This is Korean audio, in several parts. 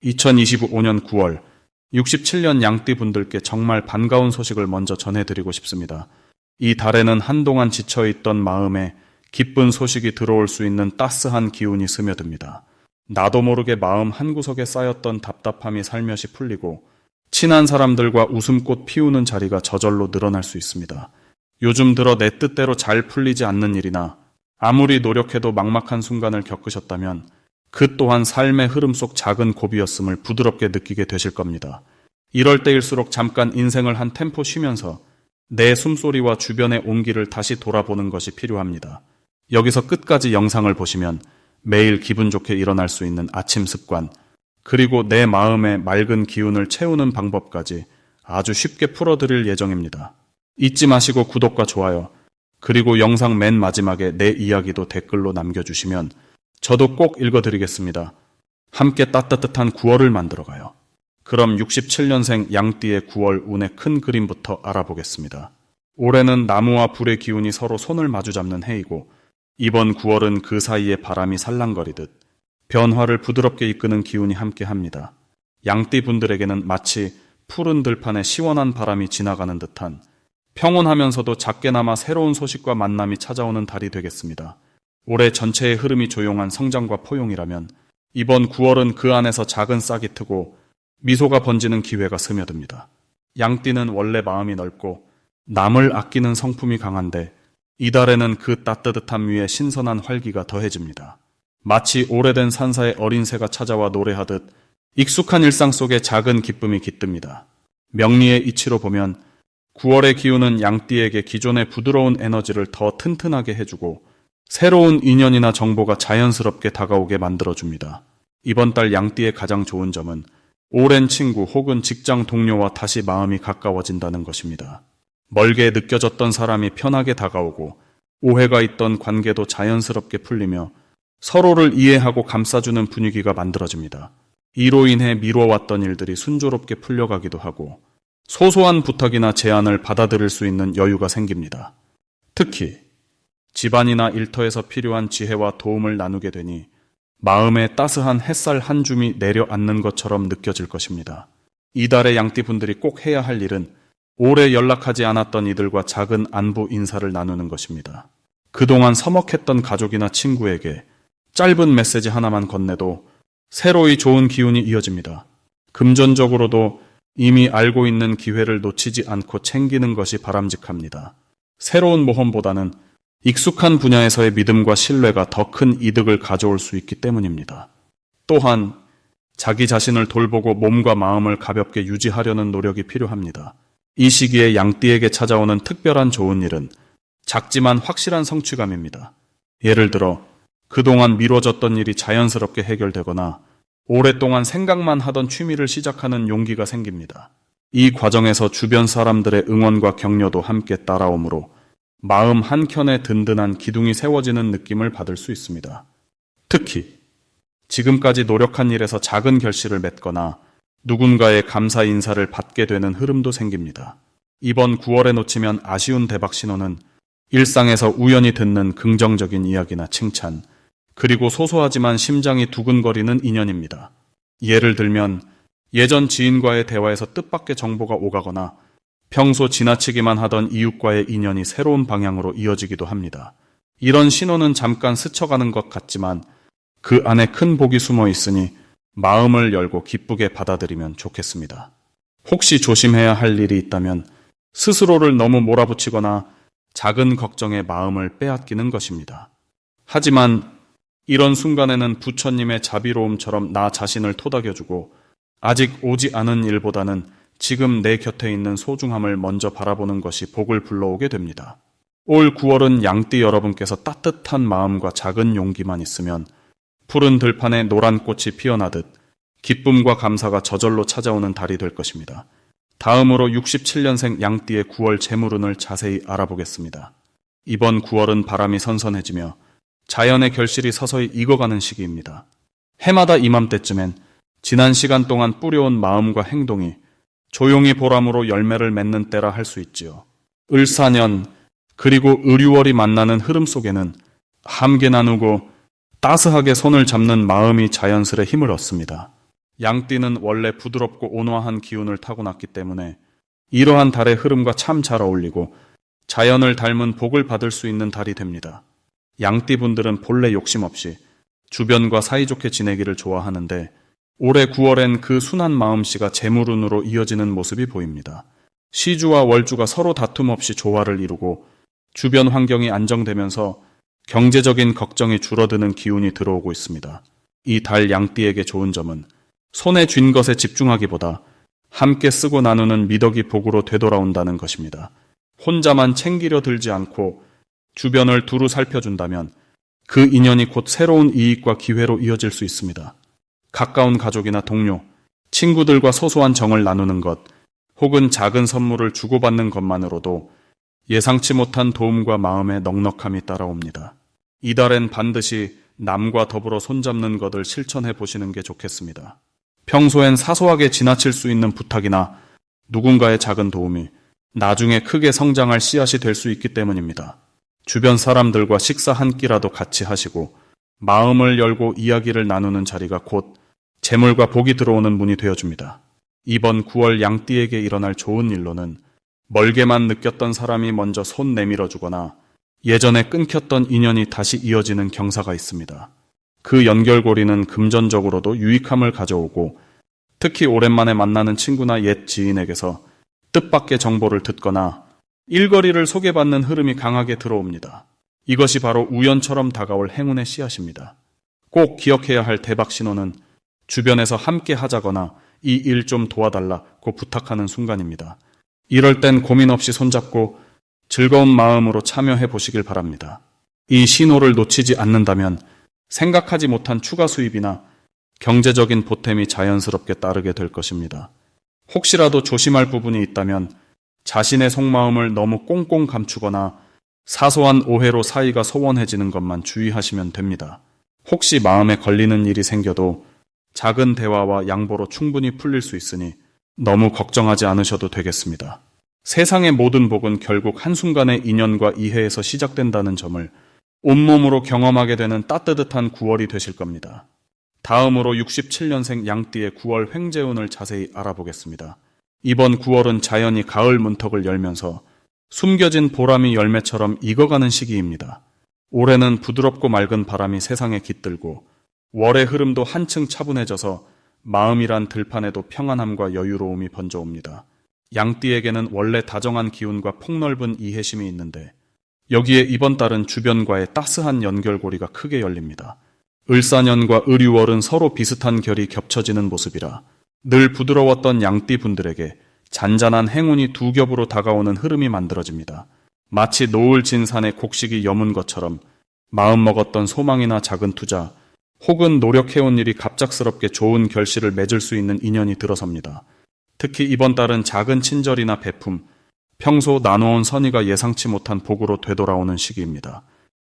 2025년 9월 67년 양띠 분들께 정말 반가운 소식을 먼저 전해드리고 싶습니다. 이 달에는 한동안 지쳐있던 마음에 기쁜 소식이 들어올 수 있는 따스한 기운이 스며듭니다. 나도 모르게 마음 한구석에 쌓였던 답답함이 살며시 풀리고 친한 사람들과 웃음꽃 피우는 자리가 저절로 늘어날 수 있습니다. 요즘 들어 내 뜻대로 잘 풀리지 않는 일이나 아무리 노력해도 막막한 순간을 겪으셨다면 그 또한 삶의 흐름 속 작은 고비였음을 부드럽게 느끼게 되실 겁니다. 이럴 때일수록 잠깐 인생을 한 템포 쉬면서 내 숨소리와 주변의 온기를 다시 돌아보는 것이 필요합니다. 여기서 끝까지 영상을 보시면 매일 기분 좋게 일어날 수 있는 아침 습관, 그리고 내 마음의 맑은 기운을 채우는 방법까지 아주 쉽게 풀어드릴 예정입니다. 잊지 마시고 구독과 좋아요, 그리고 영상 맨 마지막에 내 이야기도 댓글로 남겨주시면 저도 꼭 읽어드리겠습니다. 함께 따뜻한 9월을 만들어가요. 그럼 67년생 양띠의 9월 운의 큰 그림부터 알아보겠습니다. 올해는 나무와 불의 기운이 서로 손을 마주잡는 해이고 이번 9월은 그 사이에 바람이 살랑거리듯 변화를 부드럽게 이끄는 기운이 함께합니다. 양띠 분들에게는 마치 푸른 들판에 시원한 바람이 지나가는 듯한 평온하면서도 작게나마 새로운 소식과 만남이 찾아오는 달이 되겠습니다. 올해 전체의 흐름이 조용한 성장과 포용이라면 이번 9월은 그 안에서 작은 싹이 트고 미소가 번지는 기회가 스며듭니다. 양띠는 원래 마음이 넓고 남을 아끼는 성품이 강한데 이달에는 그 따뜻함 위에 신선한 활기가 더해집니다. 마치 오래된 산사에 어린 새가 찾아와 노래하듯 익숙한 일상 속에 작은 기쁨이 깃듭니다. 명리의 이치로 보면 9월의 기운은 양띠에게 기존의 부드러운 에너지를 더 튼튼하게 해주고 새로운 인연이나 정보가 자연스럽게 다가오게 만들어줍니다. 이번 달 양띠의 가장 좋은 점은 오랜 친구 혹은 직장 동료와 다시 마음이 가까워진다는 것입니다. 멀게 느껴졌던 사람이 편하게 다가오고 오해가 있던 관계도 자연스럽게 풀리며 서로를 이해하고 감싸주는 분위기가 만들어집니다. 이로 인해 미뤄왔던 일들이 순조롭게 풀려가기도 하고 소소한 부탁이나 제안을 받아들일 수 있는 여유가 생깁니다. 특히 집안이나 일터에서 필요한 지혜와 도움을 나누게 되니 마음에 따스한 햇살 한 줌이 내려앉는 것처럼 느껴질 것입니다. 이달의 양띠분들이 꼭 해야 할 일은 오래 연락하지 않았던 이들과 작은 안부 인사를 나누는 것입니다. 그동안 서먹했던 가족이나 친구에게 짧은 메시지 하나만 건네도 새로이 좋은 기운이 이어집니다. 금전적으로도 이미 알고 있는 기회를 놓치지 않고 챙기는 것이 바람직합니다. 새로운 모험보다는 익숙한 분야에서의 믿음과 신뢰가 더 큰 이득을 가져올 수 있기 때문입니다. 또한 자기 자신을 돌보고 몸과 마음을 가볍게 유지하려는 노력이 필요합니다. 이 시기에 양띠에게 찾아오는 특별한 좋은 일은 작지만 확실한 성취감입니다. 예를 들어 그동안 미뤄졌던 일이 자연스럽게 해결되거나 오랫동안 생각만 하던 취미를 시작하는 용기가 생깁니다. 이 과정에서 주변 사람들의 응원과 격려도 함께 따라오므로 마음 한켠에 든든한 기둥이 세워지는 느낌을 받을 수 있습니다. 특히 지금까지 노력한 일에서 작은 결실을 맺거나 누군가의 감사 인사를 받게 되는 흐름도 생깁니다. 이번 9월에 놓치면 아쉬운 대박 신호는 일상에서 우연히 듣는 긍정적인 이야기나 칭찬, 그리고 소소하지만 심장이 두근거리는 인연입니다. 예를 들면 예전 지인과의 대화에서 뜻밖의 정보가 오가거나 평소 지나치기만 하던 이웃과의 인연이 새로운 방향으로 이어지기도 합니다. 이런 신호는 잠깐 스쳐가는 것 같지만 그 안에 큰 복이 숨어 있으니 마음을 열고 기쁘게 받아들이면 좋겠습니다. 혹시 조심해야 할 일이 있다면 스스로를 너무 몰아붙이거나 작은 걱정에 마음을 빼앗기는 것입니다. 하지만 이런 순간에는 부처님의 자비로움처럼 나 자신을 토닥여주고 아직 오지 않은 일보다는 지금 내 곁에 있는 소중함을 먼저 바라보는 것이 복을 불러오게 됩니다. 올 9월은 양띠 여러분께서 따뜻한 마음과 작은 용기만 있으면 푸른 들판에 노란 꽃이 피어나듯 기쁨과 감사가 저절로 찾아오는 달이 될 것입니다. 다음으로 67년생 양띠의 9월 재물운을 자세히 알아보겠습니다. 이번 9월은 바람이 선선해지며 자연의 결실이 서서히 익어가는 시기입니다. 해마다 이맘때쯤엔 지난 시간 동안 뿌려온 마음과 행동이 조용히 보람으로 열매를 맺는 때라 할 수 있지요. 을사년 그리고 을유월이 만나는 흐름 속에는 함께 나누고 따스하게 손을 잡는 마음이 자연스레 힘을 얻습니다. 양띠는 원래 부드럽고 온화한 기운을 타고났기 때문에 이러한 달의 흐름과 참 잘 어울리고 자연을 닮은 복을 받을 수 있는 달이 됩니다. 양띠 분들은 본래 욕심 없이 주변과 사이좋게 지내기를 좋아하는데 올해 9월엔 그 순한 마음씨가 재물운으로 이어지는 모습이 보입니다. 시주와 월주가 서로 다툼 없이 조화를 이루고 주변 환경이 안정되면서 경제적인 걱정이 줄어드는 기운이 들어오고 있습니다. 이 달 양띠에게 좋은 점은 손에 쥔 것에 집중하기보다 함께 쓰고 나누는 미덕이 복으로 되돌아온다는 것입니다. 혼자만 챙기려 들지 않고 주변을 두루 살펴준다면 그 인연이 곧 새로운 이익과 기회로 이어질 수 있습니다. 가까운 가족이나 동료, 친구들과 소소한 정을 나누는 것, 혹은 작은 선물을 주고받는 것만으로도 예상치 못한 도움과 마음의 넉넉함이 따라옵니다. 이달엔 반드시 남과 더불어 손잡는 것을 실천해 보시는 게 좋겠습니다. 평소엔 사소하게 지나칠 수 있는 부탁이나 누군가의 작은 도움이 나중에 크게 성장할 씨앗이 될 수 있기 때문입니다. 주변 사람들과 식사 한 끼라도 같이 하시고 마음을 열고 이야기를 나누는 자리가 곧 재물과 복이 들어오는 문이 되어줍니다. 이번 9월 양띠에게 일어날 좋은 일로는 멀게만 느꼈던 사람이 먼저 손 내밀어 주거나 예전에 끊겼던 인연이 다시 이어지는 경사가 있습니다. 그 연결고리는 금전적으로도 유익함을 가져오고 특히 오랜만에 만나는 친구나 옛 지인에게서 뜻밖의 정보를 듣거나 일거리를 소개받는 흐름이 강하게 들어옵니다. 이것이 바로 우연처럼 다가올 행운의 씨앗입니다. 꼭 기억해야 할 대박 신호는 주변에서 함께 하자거나 이 일 좀 도와달라고 부탁하는 순간입니다. 이럴 땐 고민 없이 손잡고 즐거운 마음으로 참여해 보시길 바랍니다. 이 신호를 놓치지 않는다면 생각하지 못한 추가 수입이나 경제적인 보탬이 자연스럽게 따르게 될 것입니다. 혹시라도 조심할 부분이 있다면 자신의 속마음을 너무 꽁꽁 감추거나 사소한 오해로 사이가 소원해지는 것만 주의하시면 됩니다. 혹시 마음에 걸리는 일이 생겨도 작은 대화와 양보로 충분히 풀릴 수 있으니 너무 걱정하지 않으셔도 되겠습니다. 세상의 모든 복은 결국 한순간의 인연과 이해에서 시작된다는 점을 온몸으로 경험하게 되는 따뜻한 9월이 되실 겁니다. 다음으로 67년생 양띠의 9월 횡재운을 자세히 알아보겠습니다. 이번 9월은 자연이 가을 문턱을 열면서 숨겨진 보람이 열매처럼 익어가는 시기입니다. 올해는 부드럽고 맑은 바람이 세상에 깃들고 월의 흐름도 한층 차분해져서 마음이란 들판에도 평안함과 여유로움이 번져옵니다. 양띠에게는 원래 다정한 기운과 폭넓은 이해심이 있는데 여기에 이번 달은 주변과의 따스한 연결고리가 크게 열립니다. 을사년과 을유월은 서로 비슷한 결이 겹쳐지는 모습이라 늘 부드러웠던 양띠 분들에게 잔잔한 행운이 두 겹으로 다가오는 흐름이 만들어집니다. 마치 노을 진 산에 곡식이 여문 것처럼 마음먹었던 소망이나 작은 투자 혹은 노력해온 일이 갑작스럽게 좋은 결실을 맺을 수 있는 인연이 들어섭니다. 특히 이번 달은 작은 친절이나 베품, 평소 나누어온 선의가 예상치 못한 복으로 되돌아오는 시기입니다.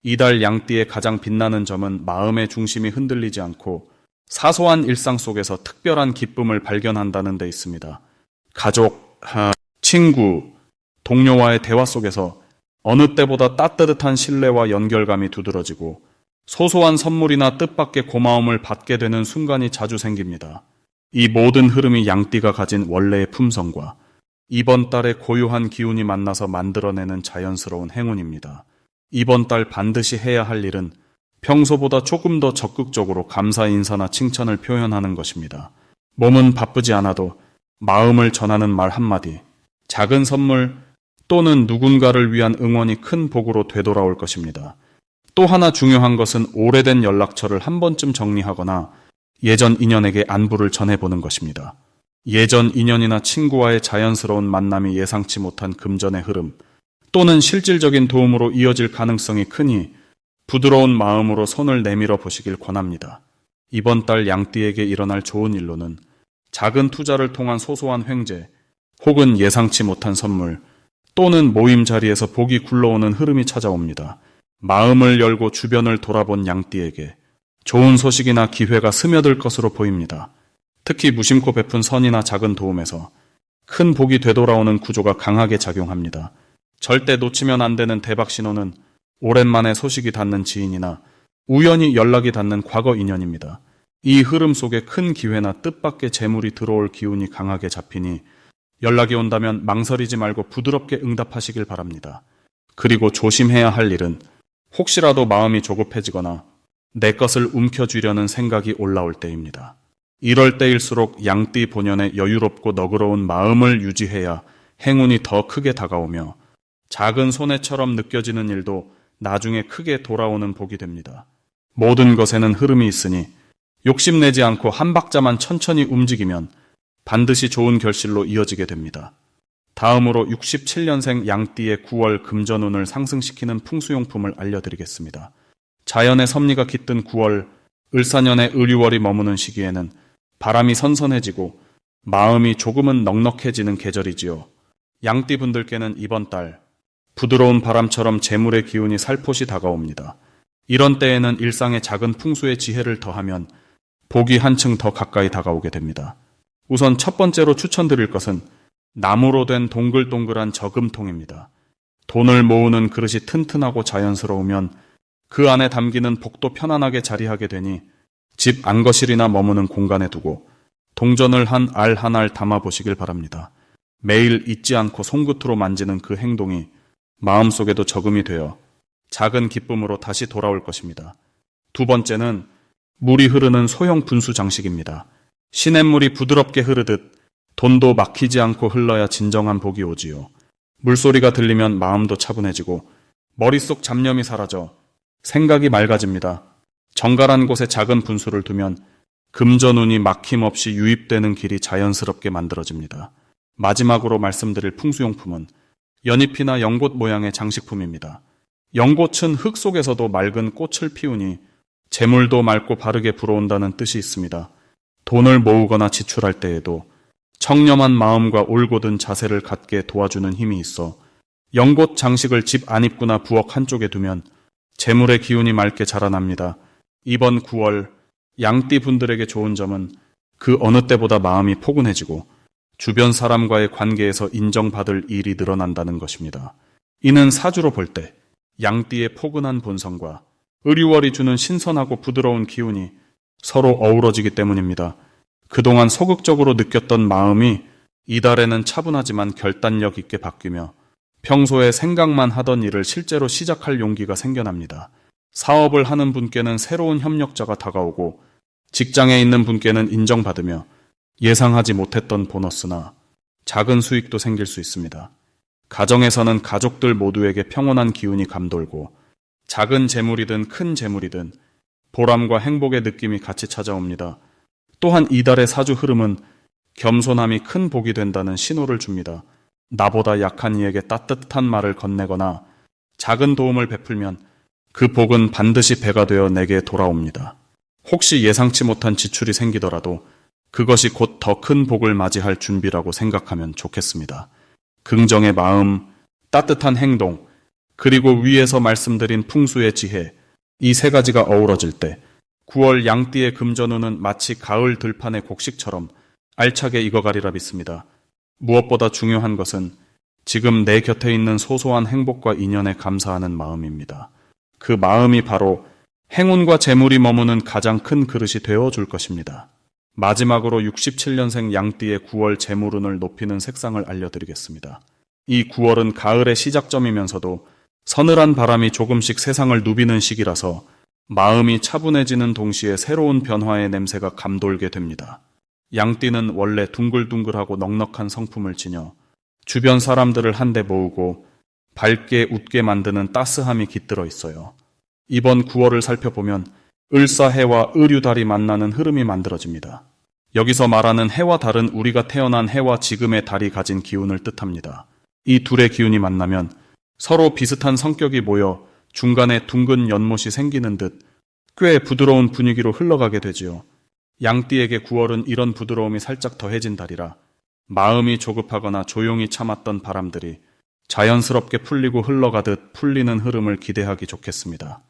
이달 양띠의 가장 빛나는 점은 마음의 중심이 흔들리지 않고 사소한 일상 속에서 특별한 기쁨을 발견한다는 데 있습니다. 가족, 친구, 동료와의 대화 속에서 어느 때보다 따뜻한 신뢰와 연결감이 두드러지고 소소한 선물이나 뜻밖의 고마움을 받게 되는 순간이 자주 생깁니다. 이 모든 흐름이 양띠가 가진 원래의 품성과 이번 달의 고유한 기운이 만나서 만들어내는 자연스러운 행운입니다. 이번 달 반드시 해야 할 일은 평소보다 조금 더 적극적으로 감사 인사나 칭찬을 표현하는 것입니다. 몸은 바쁘지 않아도 마음을 전하는 말 한마디, 작은 선물 또는 누군가를 위한 응원이 큰 복으로 되돌아올 것입니다. 또 하나 중요한 것은 오래된 연락처를 한 번쯤 정리하거나 예전 인연에게 안부를 전해보는 것입니다. 예전 인연이나 친구와의 자연스러운 만남이 예상치 못한 금전의 흐름 또는 실질적인 도움으로 이어질 가능성이 크니 부드러운 마음으로 손을 내밀어 보시길 권합니다. 이번 달 양띠에게 일어날 좋은 일로는 작은 투자를 통한 소소한 횡재 혹은 예상치 못한 선물 또는 모임 자리에서 복이 굴러오는 흐름이 찾아옵니다. 마음을 열고 주변을 돌아본 양띠에게 좋은 소식이나 기회가 스며들 것으로 보입니다. 특히 무심코 베푼 선이나 작은 도움에서 큰 복이 되돌아오는 구조가 강하게 작용합니다. 절대 놓치면 안 되는 대박 신호는 오랜만에 소식이 닿는 지인이나 우연히 연락이 닿는 과거 인연입니다. 이 흐름 속에 큰 기회나 뜻밖의 재물이 들어올 기운이 강하게 잡히니 연락이 온다면 망설이지 말고 부드럽게 응답하시길 바랍니다. 그리고 조심해야 할 일은 혹시라도 마음이 조급해지거나 내 것을 움켜쥐려는 생각이 올라올 때입니다. 이럴 때일수록 양띠 본연의 여유롭고 너그러운 마음을 유지해야 행운이 더 크게 다가오며 작은 손해처럼 느껴지는 일도 나중에 크게 돌아오는 복이 됩니다. 모든 것에는 흐름이 있으니 욕심내지 않고 한 박자만 천천히 움직이면 반드시 좋은 결실로 이어지게 됩니다. 다음으로 67년생 양띠의 9월 금전운을 상승시키는 풍수용품을 알려드리겠습니다. 자연의 섭리가 깃든 9월, 을사년의 을유월이 머무는 시기에는 바람이 선선해지고 마음이 조금은 넉넉해지는 계절이지요. 양띠 분들께는 이번 달 부드러운 바람처럼 재물의 기운이 살포시 다가옵니다. 이런 때에는 일상의 작은 풍수의 지혜를 더하면 복이 한층 더 가까이 다가오게 됩니다. 우선 첫 번째로 추천드릴 것은 나무로 된 동글동글한 저금통입니다. 돈을 모으는 그릇이 튼튼하고 자연스러우면 그 안에 담기는 복도 편안하게 자리하게 되니 집 안거실이나 머무는 공간에 두고 동전을 한 알 한 알 담아보시길 바랍니다. 매일 잊지 않고 손끝으로 만지는 그 행동이 마음속에도 저금이 되어 작은 기쁨으로 다시 돌아올 것입니다. 두 번째는 물이 흐르는 소형 분수 장식입니다. 시냇물이 부드럽게 흐르듯 돈도 막히지 않고 흘러야 진정한 복이 오지요. 물소리가 들리면 마음도 차분해지고 머릿속 잡념이 사라져 생각이 맑아집니다. 정갈한 곳에 작은 분수를 두면 금전운이 막힘없이 유입되는 길이 자연스럽게 만들어집니다. 마지막으로 말씀드릴 풍수용품은 연잎이나 연꽃 모양의 장식품입니다. 연꽃은 흙 속에서도 맑은 꽃을 피우니 재물도 맑고 바르게 불어온다는 뜻이 있습니다. 돈을 모으거나 지출할 때에도 청렴한 마음과 올곧은 자세를 갖게 도와주는 힘이 있어 연꽃 장식을 집 안입구나 부엌 한쪽에 두면 재물의 기운이 맑게 자라납니다. 이번 9월 양띠 분들에게 좋은 점은 그 어느 때보다 마음이 포근해지고 주변 사람과의 관계에서 인정받을 일이 늘어난다는 것입니다. 이는 사주로 볼 때 양띠의 포근한 본성과 을유월이 주는 신선하고 부드러운 기운이 서로 어우러지기 때문입니다. 그동안 소극적으로 느꼈던 마음이 이달에는 차분하지만 결단력 있게 바뀌며 평소에 생각만 하던 일을 실제로 시작할 용기가 생겨납니다. 사업을 하는 분께는 새로운 협력자가 다가오고 직장에 있는 분께는 인정받으며 예상하지 못했던 보너스나 작은 수익도 생길 수 있습니다. 가정에서는 가족들 모두에게 평온한 기운이 감돌고 작은 재물이든 큰 재물이든 보람과 행복의 느낌이 같이 찾아옵니다. 또한 이달의 사주 흐름은 겸손함이 큰 복이 된다는 신호를 줍니다. 나보다 약한 이에게 따뜻한 말을 건네거나 작은 도움을 베풀면 그 복은 반드시 배가 되어 내게 돌아옵니다. 혹시 예상치 못한 지출이 생기더라도 그것이 곧 더 큰 복을 맞이할 준비라고 생각하면 좋겠습니다. 긍정의 마음, 따뜻한 행동, 그리고 위에서 말씀드린 풍수의 지혜, 이 세 가지가 어우러질 때 9월 양띠의 금전운은 마치 가을 들판의 곡식처럼 알차게 익어가리라 믿습니다. 무엇보다 중요한 것은 지금 내 곁에 있는 소소한 행복과 인연에 감사하는 마음입니다. 그 마음이 바로 행운과 재물이 머무는 가장 큰 그릇이 되어줄 것입니다. 마지막으로 67년생 양띠의 9월 재물운을 높이는 색상을 알려드리겠습니다. 이 9월은 가을의 시작점이면서도 서늘한 바람이 조금씩 세상을 누비는 시기라서 마음이 차분해지는 동시에 새로운 변화의 냄새가 감돌게 됩니다. 양띠는 원래 둥글둥글하고 넉넉한 성품을 지녀 주변 사람들을 한데 모으고 밝게 웃게 만드는 따스함이 깃들어 있어요. 이번 9월을 살펴보면 을사해와 을유달이 만나는 흐름이 만들어집니다. 여기서 말하는 해와 달은 우리가 태어난 해와 지금의 달이 가진 기운을 뜻합니다. 이 둘의 기운이 만나면 서로 비슷한 성격이 모여 중간에 둥근 연못이 생기는 듯 꽤 부드러운 분위기로 흘러가게 되지요. 양띠에게 9월은 이런 부드러움이 살짝 더해진 달이라 마음이 조급하거나 조용히 참았던 바람들이 자연스럽게 풀리고 흘러가듯 풀리는 흐름을 기대하기 좋겠습니다.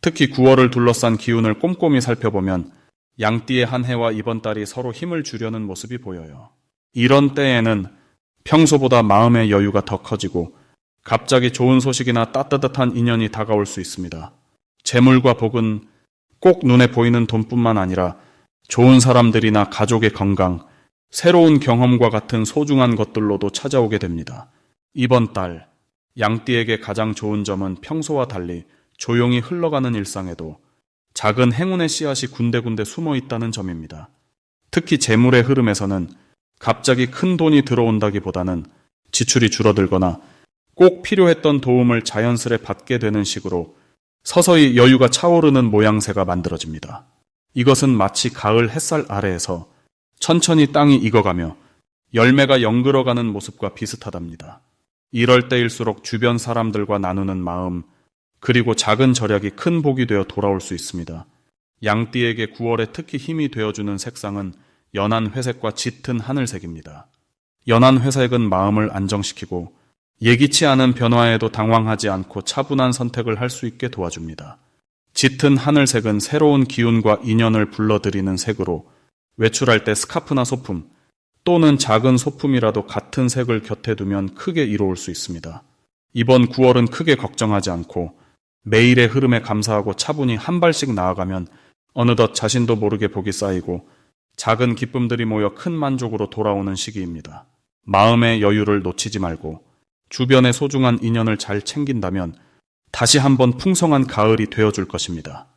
특히 9월을 둘러싼 기운을 꼼꼼히 살펴보면 양띠의 한 해와 이번 달이 서로 힘을 주려는 모습이 보여요. 이런 때에는 평소보다 마음의 여유가 더 커지고 갑자기 좋은 소식이나 따뜻한 인연이 다가올 수 있습니다. 재물과 복은 꼭 눈에 보이는 돈뿐만 아니라 좋은 사람들이나 가족의 건강, 새로운 경험과 같은 소중한 것들로도 찾아오게 됩니다. 이번 달, 양띠에게 가장 좋은 점은 평소와 달리 조용히 흘러가는 일상에도 작은 행운의 씨앗이 군데군데 숨어 있다는 점입니다. 특히 재물의 흐름에서는 갑자기 큰 돈이 들어온다기보다는 지출이 줄어들거나 꼭 필요했던 도움을 자연스레 받게 되는 식으로 서서히 여유가 차오르는 모양새가 만들어집니다. 이것은 마치 가을 햇살 아래에서 천천히 땅이 익어가며 열매가 연그러가는 모습과 비슷하답니다. 이럴 때일수록 주변 사람들과 나누는 마음, 그리고 작은 절약이 큰 복이 되어 돌아올 수 있습니다. 양띠에게 9월에 특히 힘이 되어주는 색상은 연한 회색과 짙은 하늘색입니다. 연한 회색은 마음을 안정시키고 예기치 않은 변화에도 당황하지 않고 차분한 선택을 할 수 있게 도와줍니다. 짙은 하늘색은 새로운 기운과 인연을 불러들이는 색으로 외출할 때 스카프나 소품 또는 작은 소품이라도 같은 색을 곁에 두면 크게 이로울 수 있습니다. 이번 9월은 크게 걱정하지 않고 매일의 흐름에 감사하고 차분히 한 발씩 나아가면 어느덧 자신도 모르게 복이 쌓이고 작은 기쁨들이 모여 큰 만족으로 돌아오는 시기입니다. 마음의 여유를 놓치지 말고 주변의 소중한 인연을 잘 챙긴다면 다시 한번 풍성한 가을이 되어줄 것입니다.